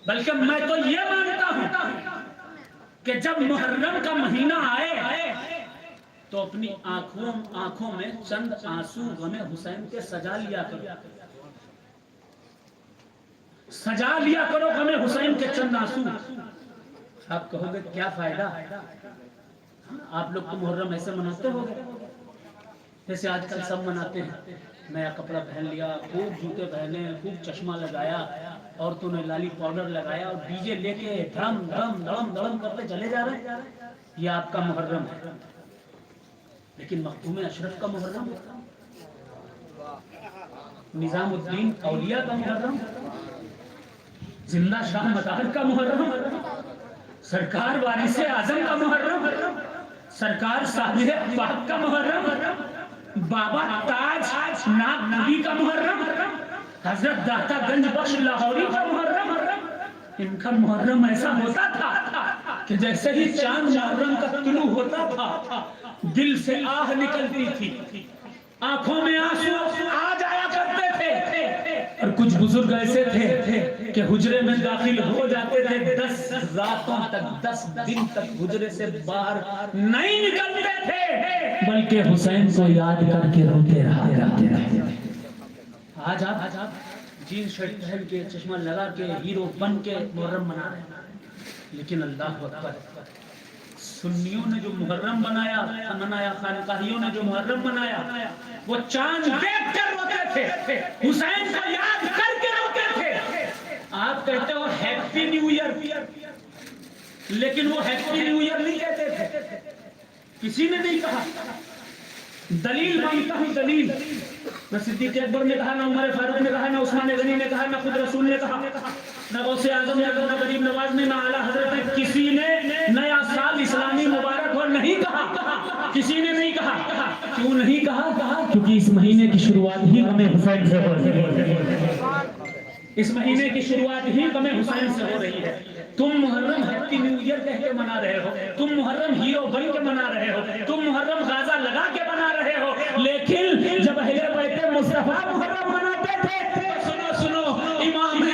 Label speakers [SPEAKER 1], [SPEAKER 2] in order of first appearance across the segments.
[SPEAKER 1] بلکہ میں تو یہ مانتا ہوں کہ جب محرم کا مہینہ آئے تو اپنی آنکھوں میں چند آنسو غم حسین کے سجا لیا کرو، سجا لیا کرو غم حسین کے چند آنسو۔ آپ کہو گے کیا فائدہ؟ آپ لوگ تو محرم ایسے مناتے ہو جیسے آج کل سب مناتے ہیں، نیا کپڑا پہن لیا، خوب جوتے پہنے، خوب چشمہ لگایا، عورتوں نے لالی پاؤڈر لگایا اور ڈی جے لے کے دھڑم دھڑم دھڑم دھڑم کرتے چلے جا رہے ہیں۔ یہ آپ کا محرم ہے، لیکن مختوم اشرف کا محرم، نظام الدین اولیاء کا محرم، زندہ شاہ مطہر کا محرم، سرکار وارث اعظم کا محرم، سرکار صاحب اقبال کا محرم، بابا تاج ناگ نبی کا محرم، حضرت داتا گنج بخش لاہوری کا محرم۔ ان کا محرم ایسا ہوتا تھا کہ جیسے ہی چاند محرم کا طلوع ہوتا تھا دل سے آہ نکلتی تھی، آنکھوں میں آنسو آ جایا کرتے تھے، اور کچھ بزرگ ایسے تھے کہ حجرے میں داخل ہو جاتے تھے، 10 راتوں تک 10 دن تک حجرے سے باہر نہیں نکلتے تھے، بلکہ حسین کو یاد کر کے روتے رہتے۔ آج آپ جین شرٹ پہن کے چشمہ لگا کے ہیرو بن کے محرم منا رہے ہیں، لیکن اللہ اکبر، سنیوں نے جو محرم منایا، خانقاہیوں نے جو محرم منایا، وہ چاند دیکھ کر روتے تھے، حسین کو یاد کر کے روتے تھے۔ آپ کہتے ہو ہیپی نیو ایئر، لیکن وہ ہیپی نیو ایئر نہیں کہتے تھے، کسی نے نہیں کہا۔ دلیل مانگتا ہوں، دلیل، نہ صدیق اکبر نے کہا، نہ عمر فاروق نے کہا، نہ عثمان غنی نے کہا، نہ خود رسول نے کہا، نہ غوث اعظم نے، نہ غریب نواز نے، نہ اعلیٰ حضرت نے، کسی نے نیا سال اسلامی مبارک ہو نہیں کہا، کسی نے نہیں کہا۔ کیوں نہیں کہا؟ کیونکہ اس مہینے کی شروعات ہی غم حسین سے ہو رہی ہے، اس مہینے کی شروعات ہی غم حسین سے ہو رہی ہے۔ تم محرم ہیپی نیو ایئر کہہ کے منا رہے ہو، تم محرم ہیرو بن کے منا رہے ہو، تم محرم غازہ لگا کے منا رہے ہو، لیکن جب اہل بیت مصطفیٰ محرم مناتے تھے، سنو امام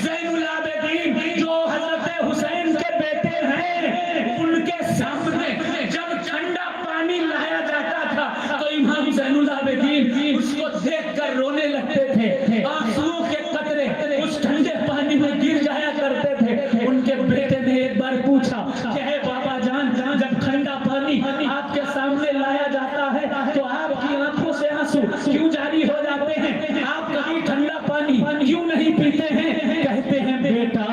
[SPEAKER 1] زین العابدین جو حضرت حسین کے بیٹے ہیں، ان کے سامنے جب ٹھنڈا پانی لایا جاتا تھا تو امام زین العابدین اس کو دیکھ کر رونے لگتے تھے، آنسوؤں کے قطرے اس ٹھنڈے پانی میں گر جایا کرتے تھے۔ ان کے بیٹے نے ایک بار پوچھا کہ اے بابا جان، جب ٹھنڈا پانی آپ کے سامنے لایا جاتا ہے تو آپ کی آنکھوں سے آنسو کیوں جاری ہو جاتے ہیں؟ آپ کبھی ٹھنڈا پانی کیوں نہیں پیتے ہیں؟ کہتے ہیں بیٹا،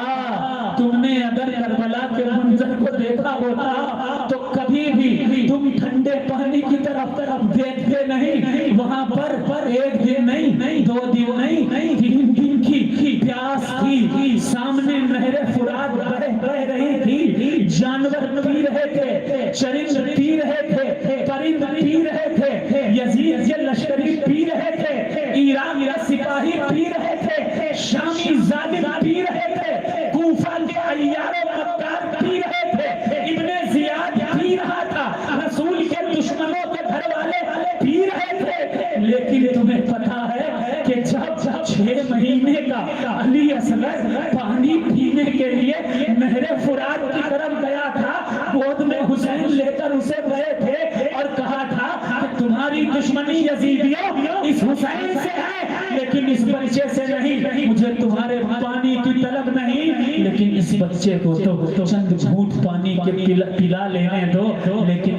[SPEAKER 1] تم نے اگر کربلا کے منظر کو دیکھا ہوتا تو کبھی بھی تم ٹھنڈے پانی کی طرف دیکھتے نہیں۔ وہاں پر ایک دن نہیں، 2 دن نہیں، 3 دن کی پیاس تھی، سامنے نہر فرات بہہ رہی تھی، جانور پی رہے تھے، چرند پی رہے تھے، پرند پی رہے تھے، یزید کے لشکری پی رہے تھے، عراق کے سپاہی پی رہے تھے، شامی ظالم پی رہے تھے، کوفہ کے عیار و مکار پی رہے تھے، ابن زیاد پی رہا تھا، رسول کے دشمنوں کے گھر والے پی رہے تھے، لیکن تمہیں پتا ہے کہ جب 6 مہینے کا علی اصغر پانی پینے کے لیے نہر فرات کی طرف گیا تھا، گود میں حسین لے کر اسے گئے تھے اور کہا تھا کہ تمہاری دشمنی یزیدیوں اس حسین سے ہے، لیکن اس بچے سے نہیں، مجھے تمہارے پانی کی طلب نہیں، لیکن اس بچے کو تو چند گھونٹ پانی کے پلا لینے دو، لیکن